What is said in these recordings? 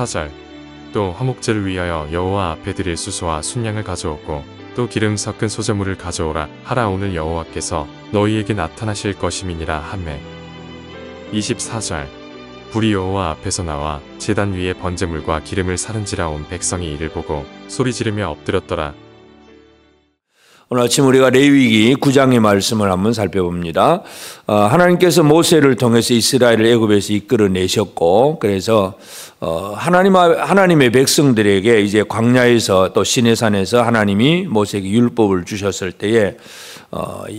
24절 또 화목제를 위하여 여호와 앞에 드릴 수소와 순양을 가져오고 또 기름 섞은 소제물을 가져오라 하라. 오늘 여호와께서 너희에게 나타나실 것임이니라 하매. 24절 불이 여호와 앞에서 나와 제단 위에 번제물과 기름을 사른지라. 온 백성이 이를 보고 소리 지르며 엎드렸더라. 오늘 아침 우리가 레위기 9장의 말씀을 한번 살펴봅니다. 하나님께서 모세를 통해서 이스라엘을 애굽에서 이끌어내셨고, 그래서 하나님의 백성들에게 이제 광야에서 또 시내산에서 하나님이 모세에게 율법을 주셨을 때에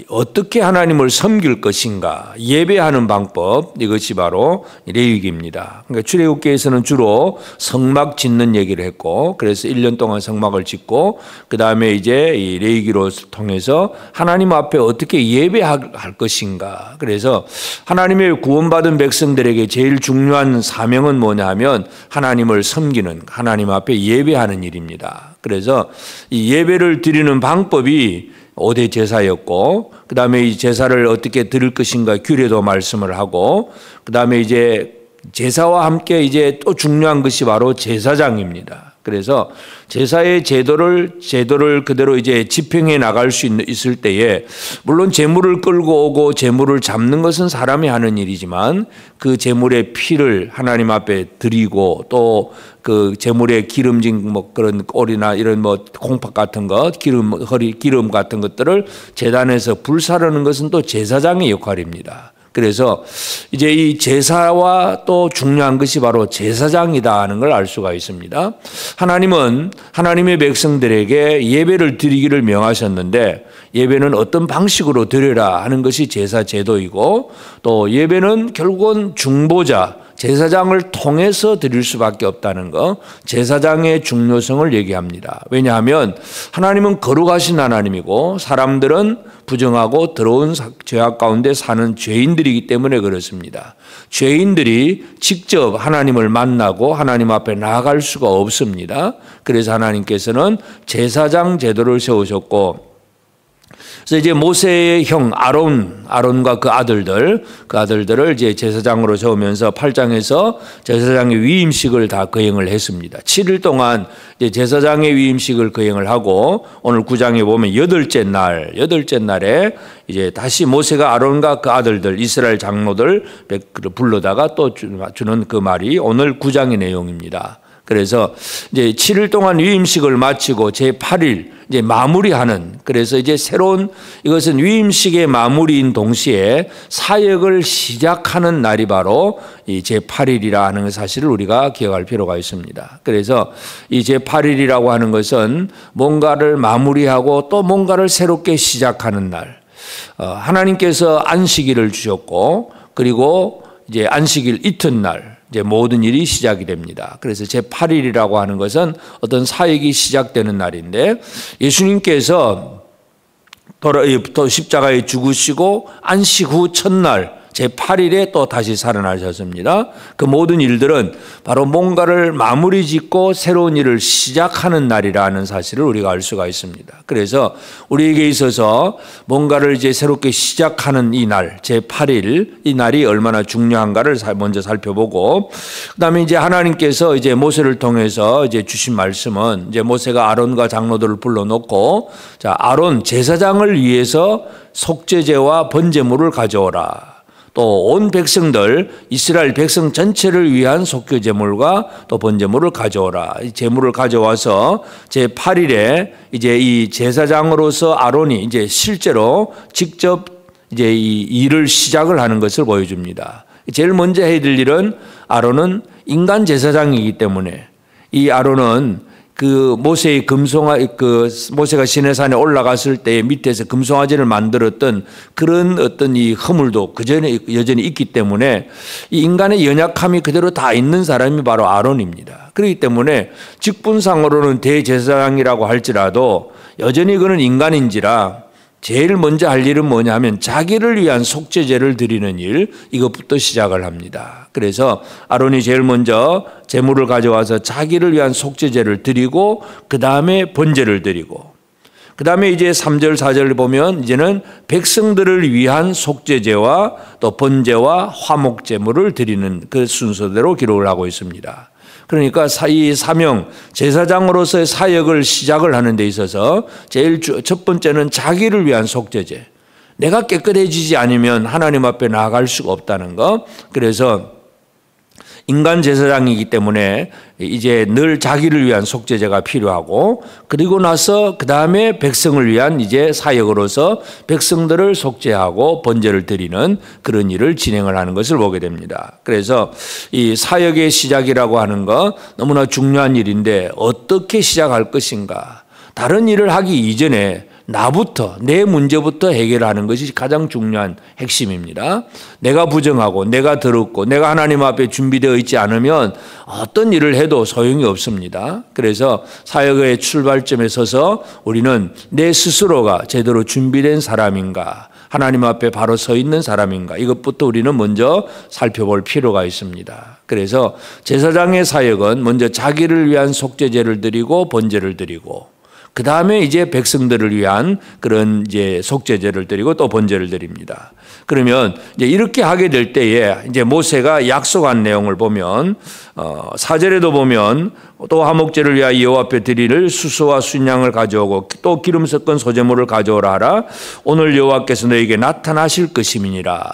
어떻게 하나님을 섬길 것인가, 예배하는 방법, 이것이 바로 레위기입니다. 그러니까 출애굽기에서는 주로 성막 짓는 얘기를 했고, 그래서 1년 동안 성막을 짓고 그 다음에 이제 이 레위기로 통해서 하나님 앞에 어떻게 예배할 것인가. 그래서 하나님의 구원받은 백성들에게 제일 중요한 사명은 뭐냐 하면 하나님을 섬기는, 하나님 앞에 예배하는 일입니다. 그래서 이 예배를 드리는 방법이 5대 제사였고, 그 다음에 이 제사를 어떻게 드릴 것인가 규례도 말씀을 하고, 그 다음에 이제 제사와 함께 이제 또 중요한 것이 바로 제사장입니다. 그래서 제사의 제도를 그대로 이제 집행해 나갈 수 있을 때에, 물론 제물을 끌고 오고 제물을 잡는 것은 사람이 하는 일이지만 그 제물의 피를 하나님 앞에 드리고 또 그 제물에 기름진 뭐 그런 꼴이나 이런 뭐 콩팥 같은 것, 기름 같은 것들을 제단에서 불사르는 것은 또 제사장의 역할입니다. 그래서 이제 이 제사와 또 중요한 것이 바로 제사장이다 하는 걸 알 수가 있습니다. 하나님은 하나님의 백성들에게 예배를 드리기를 명하셨는데, 예배는 어떤 방식으로 드려라 하는 것이 제사 제도이고, 또 예배는 결국은 중보자, 제사장을 통해서 드릴 수밖에 없다는 것, 제사장의 중요성을 얘기합니다. 왜냐하면 하나님은 거룩하신 하나님이고 사람들은 부정하고 더러운 죄악 가운데 사는 죄인들이기 때문에 그렇습니다. 죄인들이 직접 하나님을 만나고 하나님 앞에 나아갈 수가 없습니다. 그래서 하나님께서는 제사장 제도를 세우셨고, 그래서 이제 모세의 형 아론과 그 아들들을 이제 제사장으로 세우면서 8장에서 제사장의 위임식을 다 거행을 했습니다. 7일 동안 이제 제사장의 위임식을 거행을 하고, 오늘 9장에 보면 여덟째 날에 이제 다시 모세가 아론과 그 아들들 이스라엘 장로들 불러다가 또 주는 그 말이 오늘 9장의 내용입니다. 그래서 이제 7일 동안 위임식을 마치고 제8일 이제 마무리하는, 그래서 이제 새로운, 이것은 위임식의 마무리인 동시에 사역을 시작하는 날이 바로 이 제8일이라 하는 사실을 우리가 기억할 필요가 있습니다. 그래서 이 제8일이라고 하는 것은 뭔가를 마무리하고 또 뭔가를 새롭게 시작하는 날. 하나님께서 안식일을 주셨고, 그리고 이제 안식일 이튿날 이제 모든 일이 시작이 됩니다. 그래서 제8일이라고 하는 것은 어떤 사역이 시작되는 날인데, 예수님께서 또 십자가에 죽으시고 안식 후 첫날 제8일에 또 다시 살아나셨습니다. 그 모든 일들은 바로 뭔가를 마무리 짓고 새로운 일을 시작하는 날이라는 사실을 우리가 알 수가 있습니다. 그래서 우리에게 있어서 뭔가를 이제 새롭게 시작하는 이 날, 제8일, 이 날이 얼마나 중요한가를 먼저 살펴보고, 그 다음에 이제 하나님께서 이제 모세를 통해서 이제 주신 말씀은, 이제 모세가 아론과 장로들을 불러놓고, 자, 아론 제사장을 위해서 속죄제와 번제물을 가져오라. 또 온 백성들, 이스라엘 백성 전체를 위한 속죄제물과 또 번제물을 가져오라. 이 제물을 가져와서 제8일에 이제 이 제사장으로서 아론이 이제 실제로 직접 이제 이 일을 시작을 하는 것을 보여줍니다. 제일 먼저 해야 될 일은, 아론은 인간 제사장이기 때문에 이 아론은 그 모세의 모세가 시내산에 올라갔을 때 밑에서 금송아지를 만들었던 그런 어떤 이 허물도 여전히 있기 때문에 이 인간의 연약함이 그대로 다 있는 사람이 바로 아론입니다. 그렇기 때문에 직분상으로는 대제사장이라고 할지라도 여전히 그는 인간인지라 제일 먼저 할 일은 뭐냐 하면 자기를 위한 속죄제를 드리는 일, 이것부터 시작을 합니다. 그래서 아론이 제일 먼저 제물을 가져와서 자기를 위한 속죄제를 드리고, 그 다음에 번제를 드리고, 그 다음에 이제 3절 4절을 보면 이제는 백성들을 위한 속죄제와 또 번제와 화목제물을 드리는 그 순서대로 기록을 하고 있습니다. 그러니까 이 사명, 제사장으로서의 사역을 시작을 하는 데 있어서 제일 첫 번째는 자기를 위한 속죄제. 내가 깨끗해지지 않으면 하나님 앞에 나아갈 수가 없다는 거. 그래서 인간 제사장이기 때문에 이제 늘 자기를 위한 속죄제가 필요하고, 그리고 나서 그 다음에 백성을 위한 이제 사역으로서 백성들을 속죄하고 번제를 드리는 그런 일을 진행을 하는 것을 보게 됩니다. 그래서 이 사역의 시작이라고 하는 거 너무나 중요한 일인데 어떻게 시작할 것인가. 다른 일을 하기 이전에 나부터, 내 문제부터 해결하는 것이 가장 중요한 핵심입니다. 내가 부정하고 내가 더럽고 내가 하나님 앞에 준비되어 있지 않으면 어떤 일을 해도 소용이 없습니다. 그래서 사역의 출발점에 서서 우리는 내 스스로가 제대로 준비된 사람인가, 하나님 앞에 바로 서 있는 사람인가, 이것부터 우리는 먼저 살펴볼 필요가 있습니다. 그래서 제사장의 사역은 먼저 자기를 위한 속죄제를 드리고 번제를 드리고, 그 다음에 이제 백성들을 위한 그런 이제 속죄제를 드리고 또 번제를 드립니다. 그러면 이제 이렇게 하게 될 때에 이제 모세가 약속한 내용을 보면 4절에도 보면 또 화목제를 위하여 여호와 앞에 드릴 수소와 순양을 가져오고 또 기름 섞은 소제물을 가져오라 하라. 오늘 여호와께서 너에게 나타나실 것임이니라.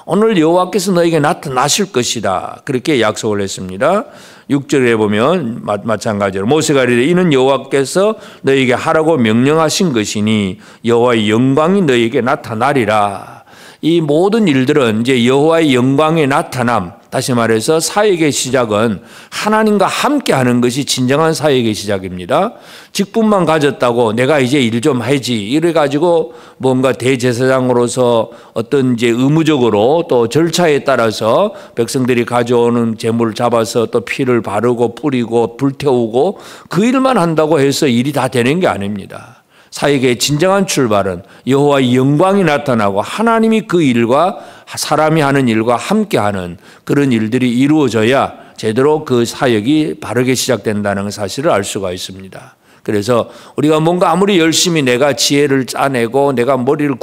오늘 여호와께서 너에게 나타나실 것이다. 그렇게 약속을 했습니다. 6절에 보면 마찬가지로 모세가 이르되 이는 여호와께서 너에게 하라고 명령하신 것이니 여호와의 영광이 너에게 나타나리라. 이 모든 일들은 이제 여호와의 영광의 나타남, 다시 말해서 사역의 시작은 하나님과 함께 하는 것이 진정한 사역의 시작입니다. 직분만 가졌다고 내가 이제 일 좀 하지 이래가지고 뭔가 대제사장으로서 어떤 이제 의무적으로 또 절차에 따라서 백성들이 가져오는 제물을 잡아서 또 피를 바르고 뿌리고 불태우고 그 일만 한다고 해서 일이 다 되는 게 아닙니다. 사역의 진정한 출발은 여호와의 영광이 나타나고 하나님이 그 일과 사람이 하는 일과 함께하는 그런 일들이 이루어져야 제대로 그 사역이 바르게 시작된다는 사실을 알 수가 있습니다. 그래서 우리가 뭔가 아무리 열심히 내가 지혜를 짜내고 내가 머리를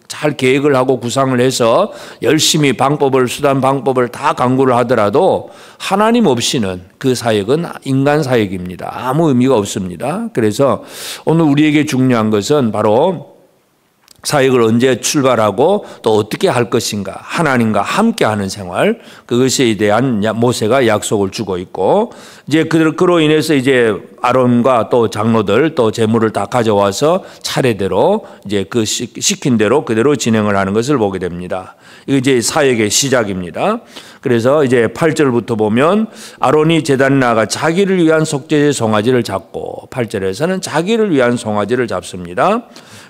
잘 계획을 하고 구상을 해서 열심히 수단 방법을 다 강구를 하더라도 하나님 없이는 그 사역은 인간 사역입니다. 아무 의미가 없습니다. 그래서 오늘 우리에게 중요한 것은 바로 사역을 언제 출발하고 또 어떻게 할 것인가, 하나님과 함께 하는 생활, 그것에 대한 모세가 약속을 주고 있고, 이제 그로 인해서 이제 아론과 또 장로들 또 제물을 다 가져와서 차례대로 이제 그 시킨 대로 그대로 진행을 하는 것을 보게 됩니다. 이게 이제 사역의 시작입니다. 그래서 이제 8절부터 보면 아론이 제단에 나가 자기를 위한 속죄제 송아지를 잡고, 8절에서는 자기를 위한 송아지를 잡습니다.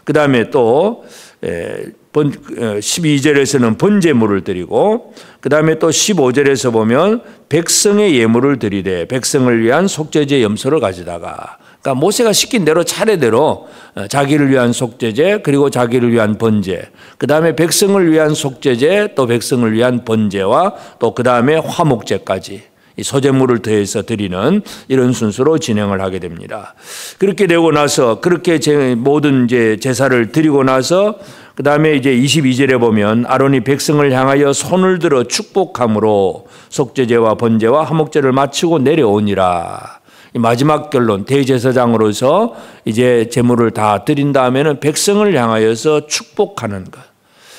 그 다음에 또 12절에서는 번제물을 드리고, 그 다음에 또 15절에서 보면 백성의 예물을 드리되 백성을 위한 속죄제 염소를 가져다가, 그러니까 모세가 시킨 대로 차례대로 자기를 위한 속죄제, 그리고 자기를 위한 번제, 그 다음에 백성을 위한 속죄제, 또 백성을 위한 번제와 또 그 다음에 화목제까지 이 소제물을 더해서 드리는 이런 순서로 진행을 하게 됩니다. 그렇게 되고 나서 그렇게 모든 이제 제사를 드리고 나서 그 다음에 이제 22절에 보면 아론이 백성을 향하여 손을 들어 축복함으로 속죄제와 번제와 화목제를 마치고 내려오니라. 마지막 결론, 대제사장으로서 이제 제물을 다 드린 다음에는 백성을 향하여서 축복하는 것.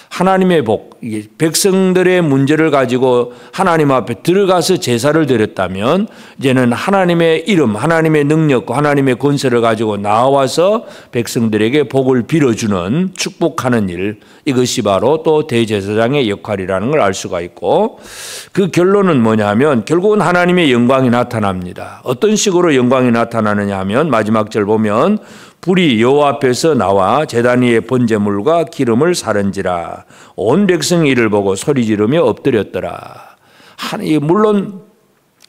하나님의 복, 백성들의 문제를 가지고 하나님 앞에 들어가서 제사를 드렸다면 이제는 하나님의 이름, 하나님의 능력과 하나님의 권세를 가지고 나와서 백성들에게 복을 빌어주는, 축복하는 일, 이것이 바로 또 대제사장의 역할이라는 걸 알 수가 있고, 그 결론은 뭐냐 하면 결국은 하나님의 영광이 나타납니다. 어떤 식으로 영광이 나타나느냐 하면 마지막 절 보면 불이 여호와 앞에서 나와 제단 위에 번제물과 기름을 사른지라 온 백성이 이를 보고 소리 지르며 엎드렸더라. 물론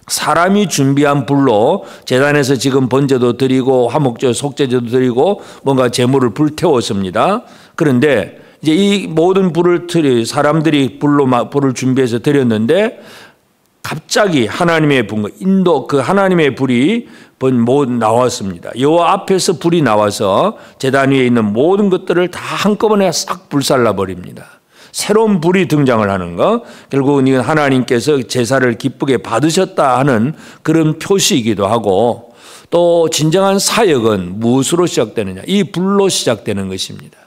사람이 준비한 불로 제단에서 지금 번제도 드리고 화목제, 속죄제도 드리고 뭔가 제물을 불태웠습니다. 그런데 이제 이 모든 사람들이 불을 준비해서 드렸는데 갑자기 하나님의 그 하나님의 불이 나왔습니다. 여호와 앞에서 불이 나와서 제단 위에 있는 모든 것들을 다 한꺼번에 싹 불살라 버립니다. 새로운 불이 등장을 하는 것, 결국은 이건 하나님께서 제사를 기쁘게 받으셨다 하는 그런 표시이기도 하고, 또 진정한 사역은 무엇으로 시작되느냐? 이 불로 시작되는 것입니다.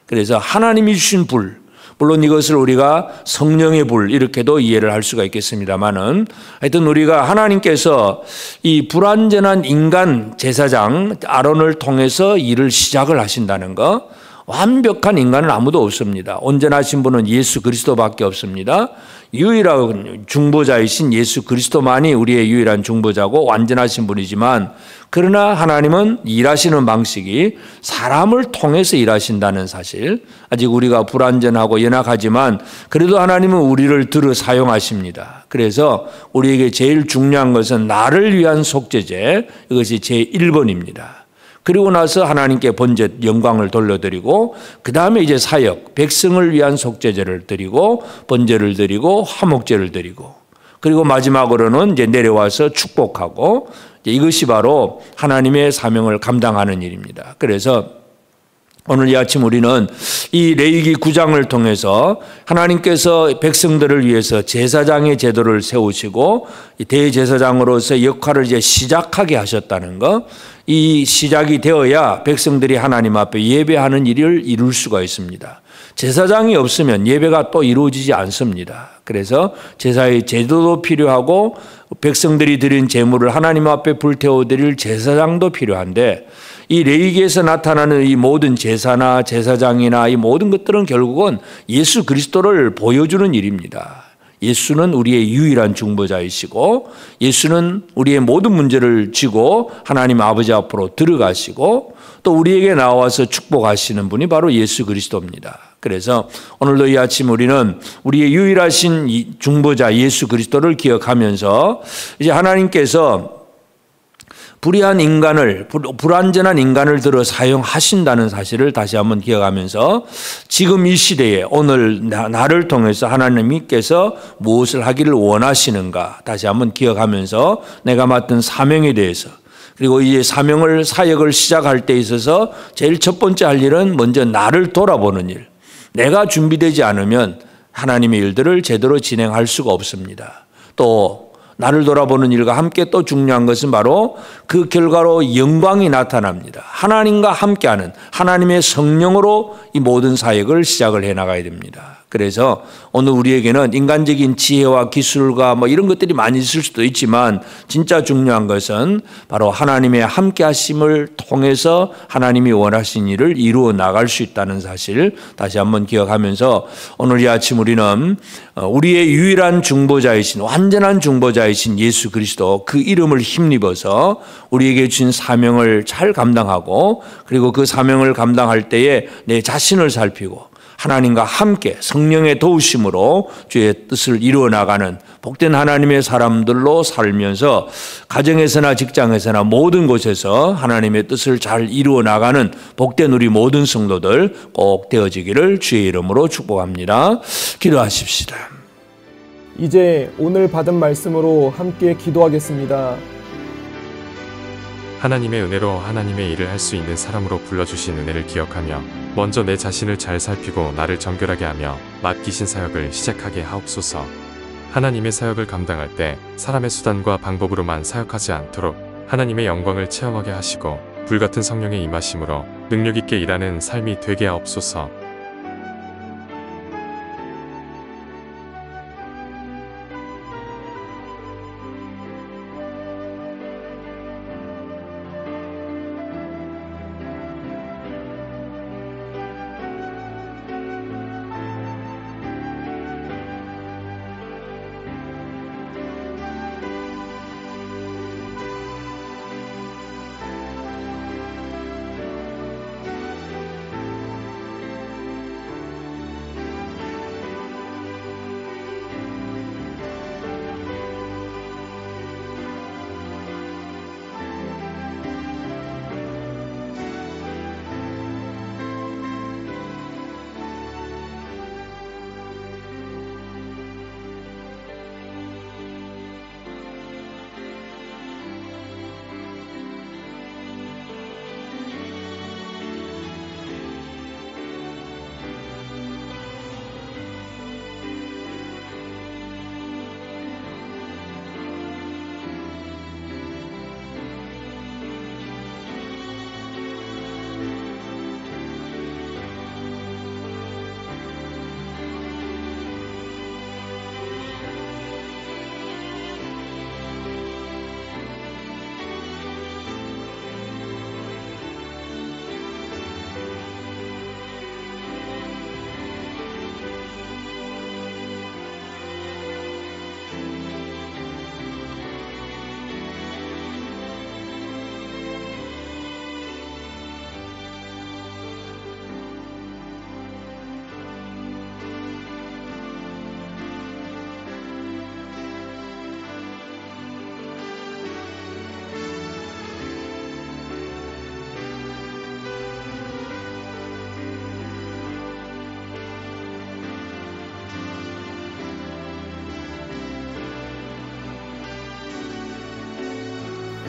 그래서 하나님이 주신 불, 물론 이것을 우리가 성령의 불 이렇게도 이해를 할 수가 있겠습니다만은, 하여튼 우리가 하나님께서 이 불완전한 인간 제사장 아론을 통해서 일을 시작을 하신다는 것, 완벽한 인간은 아무도 없습니다. 온전하신 분은 예수 그리스도밖에 없습니다. 유일한 중보자이신 예수 그리스도만이 우리의 유일한 중보자고 완전하신 분이지만, 그러나 하나님은 일하시는 방식이 사람을 통해서 일하신다는 사실, 아직 우리가 불완전하고 연약하지만 그래도 하나님은 우리를 들어 사용하십니다. 그래서 우리에게 제일 중요한 것은 나를 위한 속죄제, 이것이 제1번입니다. 그리고 나서 하나님께 번제 영광을 돌려드리고, 그 다음에 이제 사역, 백성을 위한 속죄제를 드리고 번제를 드리고 화목제를 드리고, 그리고 마지막으로는 이제 내려와서 축복하고, 이것이 바로 하나님의 사명을 감당하는 일입니다. 그래서 오늘 이 아침 우리는 이 레위기 9장을 통해서 하나님께서 백성들을 위해서 제사장의 제도를 세우시고 대제사장으로서 역할을 이제 시작하게 하셨다는 것, 이 시작이 되어야 백성들이 하나님 앞에 예배하는 일을 이룰 수가 있습니다. 제사장이 없으면 예배가 또 이루어지지 않습니다. 그래서 제사의 제도도 필요하고 백성들이 드린 제물을 하나님 앞에 불태워 드릴 제사장도 필요한데, 이 레위기에서 나타나는 이 모든 제사나 제사장이나 이 모든 것들은 결국은 예수 그리스도를 보여주는 일입니다. 예수는 우리의 유일한 중보자이시고, 예수는 우리의 모든 문제를 지고 하나님 아버지 앞으로 들어가시고, 또 우리에게 나와서 축복하시는 분이 바로 예수 그리스도입니다. 그래서 오늘도 이 아침 우리는 우리의 유일하신 중보자 예수 그리스도를 기억하면서, 이제 하나님께서 불의한 인간을, 불완전한 인간을 들어 사용하신다는 사실을 다시 한번 기억하면서, 지금 이 시대에 오늘 나를 통해서 하나님께서 무엇을 하기를 원하시는가 다시 한번 기억하면서 내가 맡은 사명에 대해서, 그리고 이제 사역을 시작할 때 있어서 제일 첫 번째 할 일은 먼저 나를 돌아보는 일. 내가 준비되지 않으면 하나님의 일들을 제대로 진행할 수가 없습니다. 또 나를 돌아보는 일과 함께 또 중요한 것은 바로 그 결과로 영광이 나타납니다. 하나님과 함께하는 하나님의 성령으로 이 모든 사역을 시작을 해나가야 됩니다. 그래서 오늘 우리에게는 인간적인 지혜와 기술과 이런 것들이 많이 있을 수도 있지만, 진짜 중요한 것은 바로 하나님의 함께 하심을 통해서 하나님이 원하신 일을 이루어 나갈 수 있다는 사실 다시 한번 기억하면서, 오늘 이 아침 우리는 우리의 유일한 중보자이신, 완전한 중보자이신 예수 그리스도, 그 이름을 힘입어서 우리에게 주신 사명을 잘 감당하고, 그리고 그 사명을 감당할 때에 내 자신을 살피고 하나님과 함께 성령의 도우심으로 주의 뜻을 이루어 나가는 복된 하나님의 사람들로 살면서 가정에서나 직장에서나 모든 곳에서 하나님의 뜻을 잘 이루어 나가는 복된 우리 모든 성도들 꼭 되어지기를 주의 이름으로 축복합니다. 기도하십시다. 이제 오늘 받은 말씀으로 함께 기도하겠습니다. 하나님의 은혜로 하나님의 일을 할 수 있는 사람으로 불러주신 은혜를 기억하며 먼저 내 자신을 잘 살피고 나를 정결하게 하며 맡기신 사역을 시작하게 하옵소서. 하나님의 사역을 감당할 때 사람의 수단과 방법으로만 사역하지 않도록 하나님의 영광을 체험하게 하시고 불같은 성령의 임하심으로 능력 있게 일하는 삶이 되게 하옵소서.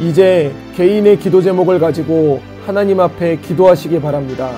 이제 개인의 기도 제목을 가지고 하나님 앞에 기도하시기 바랍니다.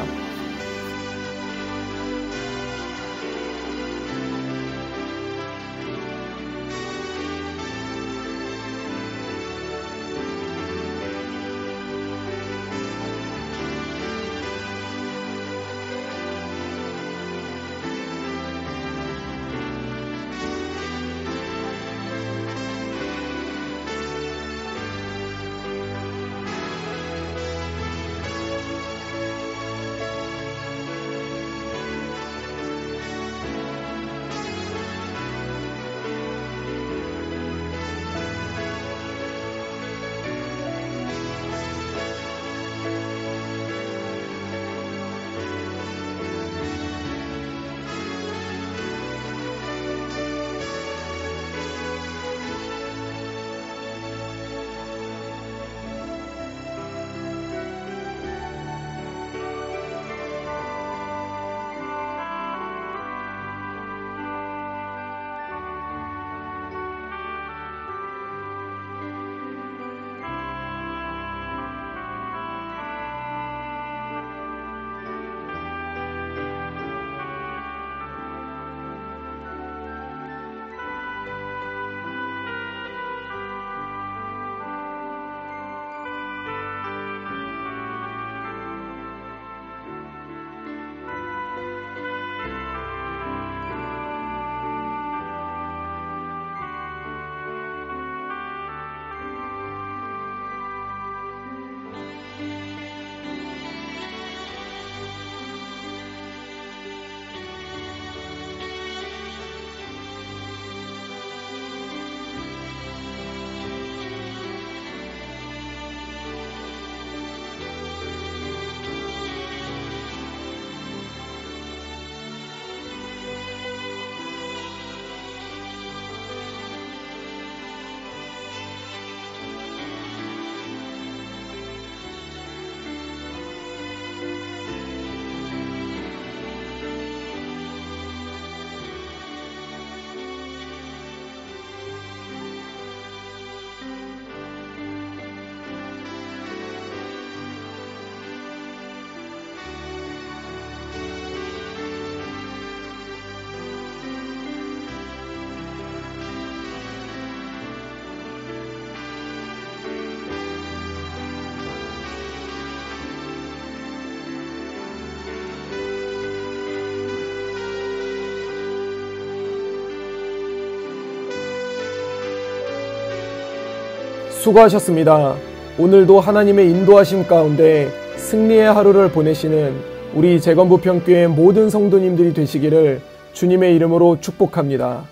수고하셨습니다. 오늘도 하나님의 인도하심 가운데 승리의 하루를 보내시는 우리 재건부평교회 모든 성도님들이 되시기를 주님의 이름으로 축복합니다.